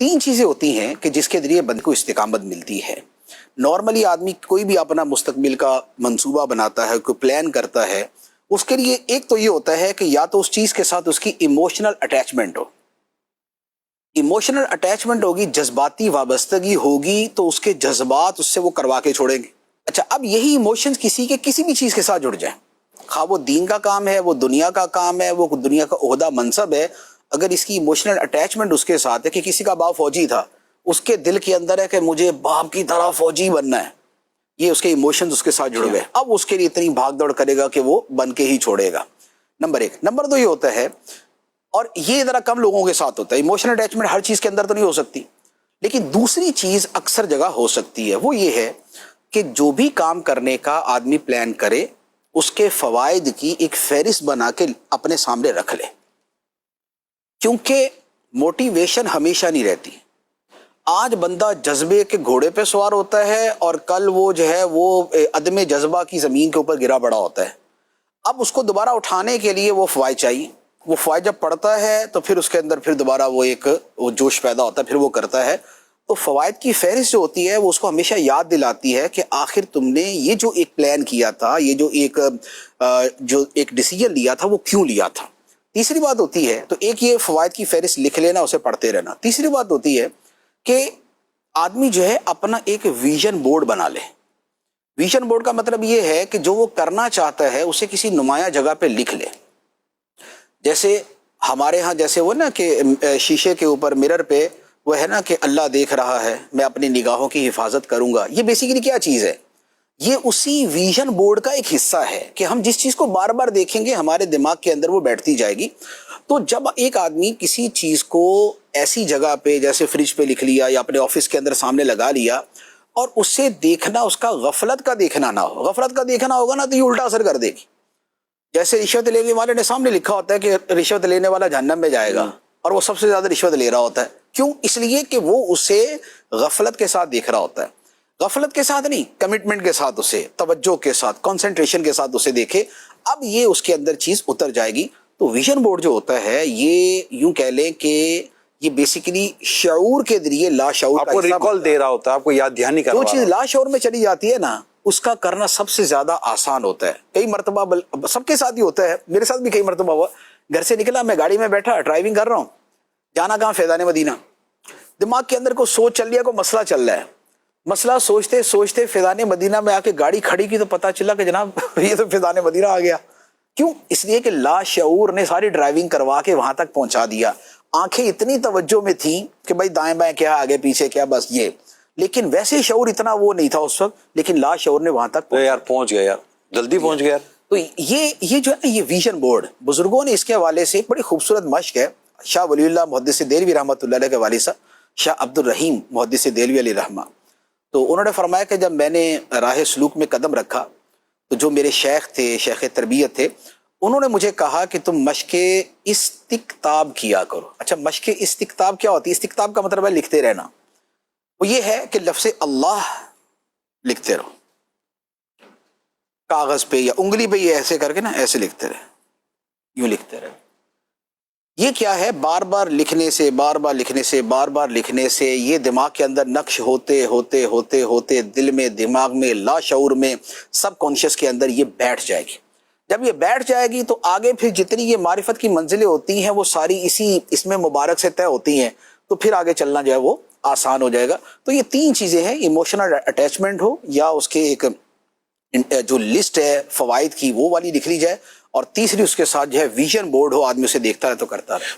تین چیزیں ہوتی ہیں کہ جس کے ذریعے بندے کو استقامت ملتی ہے. نارملی آدمی کوئی بھی اپنا مستقبل کا منصوبہ بناتا ہے, کوئی پلان کرتا ہے, اس کے لیے ایک تو یہ ہوتا ہے کہ یا تو اس چیز کے ساتھ اس کی ایموشنل اٹیچمنٹ ہو. ایموشنل اٹیچمنٹ ہوگی, جذباتی وابستگی ہوگی, تو اس کے جذبات اس سے وہ کروا کے چھوڑیں گے. اچھا, اب یہی ایموشنز کسی کے کسی بھی چیز کے ساتھ جڑ جائیں, خواہ وہ دین کا کام ہے, وہ دنیا کا کام ہے, وہ دنیا کا عہدہ منصب ہے, اگر اس کی ایموشنل اٹیچمنٹ اس کے ساتھ ہے کہ کسی کا باپ فوجی تھا, اس کے دل کے اندر ہے کہ مجھے باپ کی طرح فوجی بننا ہے, یہ اس کے ایموشنز اس کے ساتھ جڑ گئے, اب اس کے لیے اتنی بھاگ دوڑ کرے گا کہ وہ بن کے ہی چھوڑے گا. نمبر ایک. نمبر دو یہ ہوتا ہے, اور یہ ذرا کم لوگوں کے ساتھ ہوتا ہے, ایموشنل اٹیچمنٹ ہر چیز کے اندر تو نہیں ہو سکتی, لیکن دوسری چیز اکثر جگہ ہو سکتی ہے, وہ یہ ہے کہ جو بھی کام کرنے کا آدمی پلان کرے اس کے فوائد کی ایک فہرست بنا کے اپنے سامنے رکھ لے, کیونکہ موٹیویشن ہمیشہ نہیں رہتی. آج بندہ جذبے کے گھوڑے پہ سوار ہوتا ہے اور کل وہ جو ہے وہ عدم جذبہ کی زمین کے اوپر گرا پڑا ہوتا ہے. اب اس کو دوبارہ اٹھانے کے لیے وہ فوائد چاہیے, وہ فوائد جب پڑتا ہے تو پھر اس کے اندر پھر دوبارہ وہ ایک جوش پیدا ہوتا ہے, پھر وہ کرتا ہے. تو فوائد کی فہرست جو ہوتی ہے وہ اس کو ہمیشہ یاد دلاتی ہے کہ آخر تم نے یہ جو ایک پلان کیا تھا, یہ جو ایک ڈیسیجن لیا تھا, وہ کیوں لیا تھا. تیسری بات ہوتی ہے, تو ایک یہ فوائد کی فہرست لکھ لینا, اسے پڑھتے رہنا. تیسری بات ہوتی ہے کہ آدمی جو ہے اپنا ایک ویژن بورڈ بنا لے. ویژن بورڈ کا مطلب یہ ہے کہ جو وہ کرنا چاہتا ہے اسے کسی نمایاں جگہ پہ لکھ لے. جیسے ہمارے ہاں جیسے وہ نا کہ شیشے کے اوپر مرر پہ وہ ہے نا کہ اللہ دیکھ رہا ہے, میں اپنی نگاہوں کی حفاظت کروں گا. یہ بیسیکلی کیا چیز ہے؟ یہ اسی ویژن بورڈ کا ایک حصہ ہے کہ ہم جس چیز کو بار بار دیکھیں گے ہمارے دماغ کے اندر وہ بیٹھتی جائے گی. تو جب ایک آدمی کسی چیز کو ایسی جگہ پہ جیسے فریج پہ لکھ لیا یا اپنے آفس کے اندر سامنے لگا لیا, اور اس سے دیکھنا اس کا غفلت کا دیکھنا نہ ہو, غفلت کا دیکھنا ہوگا نا تو یہ الٹا اثر کر دے گی. جیسے رشوت لینے والے نے سامنے لکھا ہوتا ہے کہ رشوت لینے والا جہنم میں جائے گا, اور وہ سب سے زیادہ رشوت لے رہا ہوتا ہے. کیوں؟ اس لیے کہ وہ اسے غفلت کے ساتھ دیکھ رہا ہوتا ہے. غفلت کے ساتھ نہیں, کمٹمنٹ کے ساتھ, اسے توجہ کے ساتھ, کنسنٹریشن کے ساتھ اسے دیکھے. اب یہ اس کے اندر چیز اتر جائے گی. تو ویژن بورڈ جو ہوتا ہے یہ یوں کہہ لیں کہ یہ بیسیکلی شعور کے ذریعے لا شعور آپ کو ریکال دے رہا ہوتا ہے, آپ کو یاد دہانی کروا رہا جو چیز لا شعور میں چلی جاتی ہے نا, اس کا کرنا سب سے زیادہ آسان ہوتا ہے. کئی مرتبہ سب کے ساتھ ہی ہوتا ہے, میرے ساتھ بھی کئی مرتبہ ہوا. گھر سے نکلا, میں گاڑی میں بیٹھا, ڈرائیونگ کر رہا ہوں, جانا کہاں, فیضان مدینہ. دماغ کے اندر کوئی سوچ چل رہی ہے, کوئی مسئلہ چل رہا ہے. مسئلہ سوچتے سوچتے فیضان مدینہ میں آ کے گاڑی کھڑی کی تو پتہ چلا کہ جناب یہ تو فیضان مدینہ آ گیا. کیوں؟ اس لیے کہ لا شعور نے ساری ڈرائیونگ کروا کے وہاں تک پہنچا دیا. آنکھیں اتنی توجہ میں تھیں کہ بھائی دائیں بائیں کیا, آگے پیچھے کیا, بس یہ. لیکن ویسے شعور اتنا وہ نہیں تھا اس وقت, لیکن لا شعور نے وہاں تک پہنچ گیا, یار جلدی پہنچ گیا. تو یہ جو ہے نا, یہ ویژن بورڈ بزرگوں نے اس کے حوالے سے ایک بڑی خوبصورت مشق ہے. شاہ ولی اللہ محدث دہلوی رحمۃ اللہ علیہ کے والد صاحب شاہ عبد الرحیم محدث دہلوی علیہ رحمہ, تو انہوں نے فرمایا کہ جب میں نے راہ سلوک میں قدم رکھا تو جو میرے شیخ تھے, شیخ تربیت تھے, انہوں نے مجھے کہا کہ تم مشق استقطاب کیا کرو. اچھا, مشق استقطاب کیا ہوتی ہے؟ استقطاب کا مطلب ہے لکھتے رہنا. وہ یہ ہے کہ لفظ اللہ لکھتے رہو کاغذ پہ یا انگلی پہ, یہ ایسے کر کے نا ایسے لکھتے رہے, یوں لکھتے رہے. یہ کیا ہے؟ بار بار لکھنے سے, بار بار لکھنے سے, بار بار لکھنے سے یہ دماغ کے اندر نقش ہوتے ہوتے ہوتے ہوتے دل میں, دماغ میں, لا شعور میں, سب کانشیس کے اندر یہ بیٹھ جائے گی. جب یہ بیٹھ جائے گی تو آگے پھر جتنی یہ معرفت کی منزلیں ہوتی ہیں وہ ساری اس میں مبارک سے طے ہوتی ہیں, تو پھر آگے چلنا جو ہے وہ آسان ہو جائے گا. تو یہ تین چیزیں ہیں, ایموشنل اٹیچمنٹ ہو, یا اس کے ایک جو لسٹ ہے فوائد کی وہ والی لکھ لی جائے, اور تیسری اس کے ساتھ جو ہے ویژن بورڈ ہو, آدمی اسے دیکھتا رہے تو کرتا رہے.